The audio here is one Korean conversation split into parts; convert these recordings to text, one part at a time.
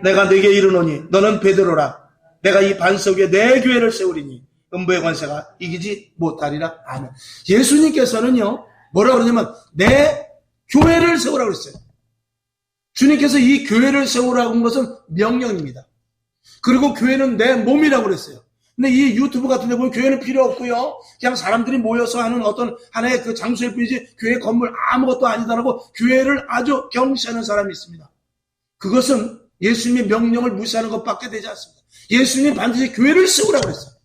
내가 네게 이르노니 너는 베드로라. 내가 이 반석 위에 내 교회를 세우리니 음부의 권세가 이기지 못하리라. 아멘. 예수님께서는요, 뭐라 그러냐면 내 교회를 세우라고 그랬어요. 주님께서 이 교회를 세우라고 한 것은 명령입니다. 그리고 교회는 내 몸이라고 그랬어요. 근데 이 유튜브 같은 데 보면 교회는 필요 없고요, 그냥 사람들이 모여서 하는 어떤 하나의 그 장소일 뿐이지 교회 건물 아무것도 아니다라고 교회를 아주 경시하는 사람이 있습니다. 그것은 예수님의 명령을 무시하는 것밖에 되지 않습니다. 예수님이 반드시 교회를 세우라고 했어요.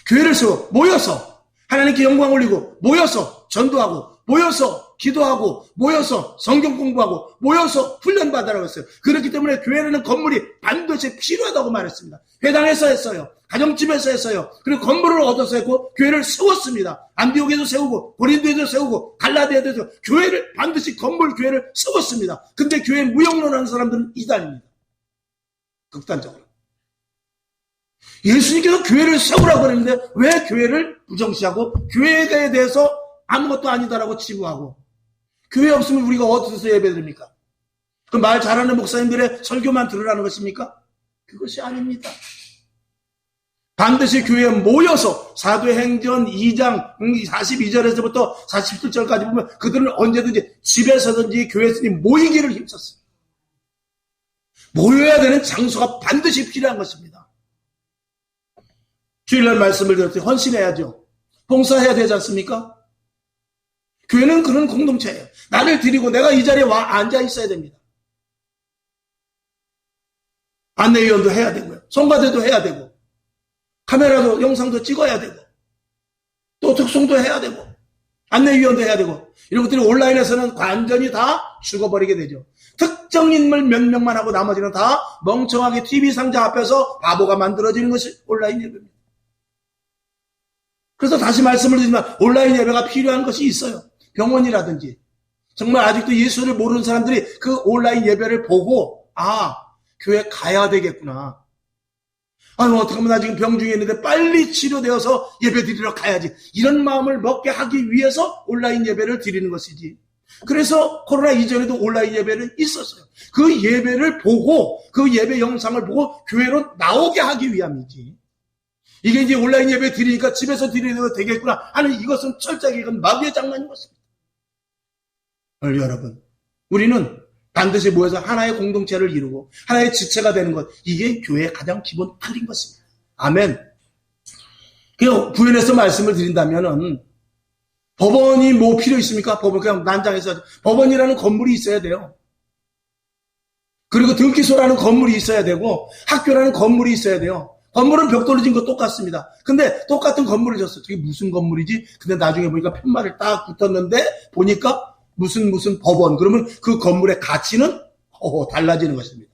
교회를 세워 모여서 하나님께 영광 올리고, 모여서 전도하고, 모여서 기도하고, 모여서 성경 공부하고, 모여서 훈련받으라고 했어요. 그렇기 때문에 교회라는 건물이 반드시 필요하다고 말했습니다. 회당에서 했어요. 가정집에서 했어요. 그리고 건물을 얻어서 했고 교회를 세웠습니다. 안디옥에도 세우고 고린도에도 세우고 갈라디아에도 세우고 교회를 반드시 건물 교회를 세웠습니다. 근데 교회 무용론하는 사람들은 이단입니다. 극단적으로. 예수님께서 교회를 세우라고 그랬는데 왜 교회를 부정시하고 교회에 대해서 아무것도 아니다라고 치부하고, 교회 없으면 우리가 어디서 예배드립니까? 그 말 잘하는 목사님들의 설교만 들으라는 것입니까? 그것이 아닙니다. 반드시 교회에 모여서 사도행전 2장 42절에서부터 47절까지 보면 그들은 언제든지 집에서든지 교회에서든지 모이기를 힘썼어요. 모여야 되는 장소가 반드시 필요한 것입니다. 주일날 말씀을 들을 때 헌신해야죠. 봉사해야 되지 않습니까? 교회는 그런 공동체예요. 나를 드리고 내가 이 자리에 와 앉아 있어야 됩니다. 안내위원도 해야 되고요. 성가대도 해야 되고, 카메라도 영상도 찍어야 되고, 또 특송도 해야 되고, 안내위원도 해야 되고, 이런 것들이 온라인에서는 완전히 다 죽어버리게 되죠. 특정 인물 몇 명만 하고 나머지는 다 멍청하게 TV 상자 앞에서 바보가 만들어지는 것이 온라인 예배입니다. 그래서 다시 말씀을 드리지만 온라인 예배가 필요한 것이 있어요. 병원이라든지 정말 아직도 예수를 모르는 사람들이 그 온라인 예배를 보고 교회 가야 되겠구나. 어떡하면 나 지금 병 중에 있는데 빨리 치료되어서 예배 드리러 가야지. 이런 마음을 먹게 하기 위해서 온라인 예배를 드리는 것이지. 그래서 코로나 이전에도 온라인 예배는 있었어요. 그 예배를 보고 그 예배 영상을 보고 교회로 나오게 하기 위함이지. 이게 이제 온라인 예배 드리니까 집에서 드리려도 되겠구나 하는, 이것은 철저하게 이건 마귀의 장난인 것입니다. 여러분, 우리는 반드시 모여서 하나의 공동체를 이루고 하나의 지체가 되는 것, 이게 교회의 가장 기본 틀인 것입니다. 아멘. 부연해서 말씀을 드린다면은, 법원이 뭐 필요 있습니까? 법원 그냥 난장에서 법원이라는 건물이 있어야 돼요. 그리고 등기소라는 건물이 있어야 되고 학교라는 건물이 있어야 돼요. 건물은 벽돌로 지은 거 똑같습니다. 근데 똑같은 건물을 졌어요. 저게 무슨 건물이지? 근데 나중에 보니까 편말을 딱 붙었는데 보니까 무슨 법원. 그러면 그 건물의 가치는 달라지는 것입니다.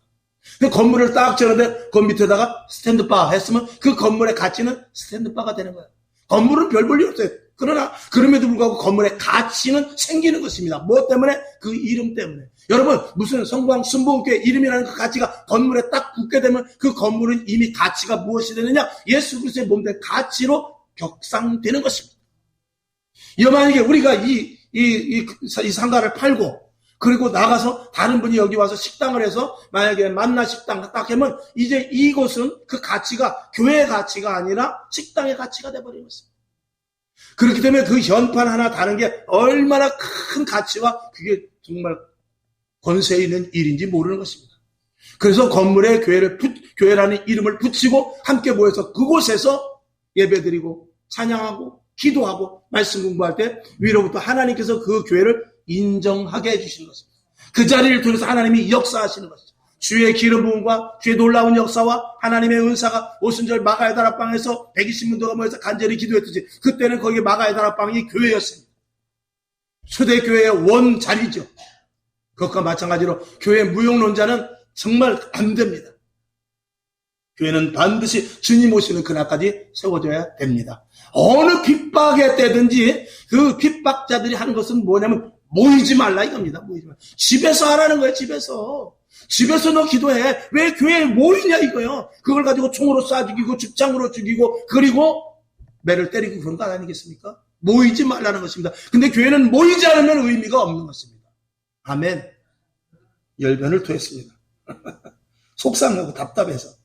그 건물을 딱 지었는데 그 밑에다가 스탠드바 했으면 그 건물의 가치는 스탠드바가 되는 거예요. 건물은 별 볼일 없어요. 그러나 그럼에도 불구하고 건물의 가치는 생기는 것입니다. 무엇 때문에? 그 이름 때문에. 여러분, 무슨 성광 순복음교회 이름이라는 그 가치가 건물에 딱 붙게 되면 그 건물은 이미 가치가 무엇이 되느냐? 예수 그리스도의 몸된 가치로 격상되는 것입니다. 만약에 우리가 이 상가를 팔고 그리고 나가서 다른 분이 여기 와서 식당을 해서 만약에 만나 식당 딱 하면 이제 이곳은 그 가치가 교회의 가치가 아니라 식당의 가치가 돼버리는 것입니다. 그렇기 때문에 그 현판 하나 다는 게 얼마나 큰 가치와 그게 정말 권세 있는 일인지 모르는 것입니다. 그래서 건물에 교회라는 이름을 붙이고 함께 모여서 그곳에서 예배드리고 찬양하고 기도하고 말씀 공부할 때 위로부터 하나님께서 그 교회를 인정하게 해주시는 것입니다. 그 자리를 통해서 하나님이 역사하시는 것이죠. 주의 기름 부음과 주의 놀라운 역사와 하나님의 은사가 오순절 마가의 다락방에서 120문도가 모여서 간절히 기도했듯이 그때는 거기 마가의 다락방이 교회였습니다. 초대교회의 원자리죠. 그것과 마찬가지로 교회 무용론자는 정말 안 됩니다. 교회는 반드시 주님 오시는 그날까지 세워져야 됩니다. 어느 핍박의 때든지 그 핍박자들이 하는 것은 뭐냐면 모이지 말라 이겁니다. 모이지 말라. 집에서 하라는 거예요. 집에서 너 기도해. 왜 교회에 모이냐 이거요. 그걸 가지고 총으로 쏴 죽이고 죽창으로 죽이고 그리고 매를 때리고 그런 거 아니겠습니까? 모이지 말라는 것입니다. 근데 교회는 모이지 않으면 의미가 없는 것입니다. 아멘. 열변을 토했습니다. 속상하고 답답해서.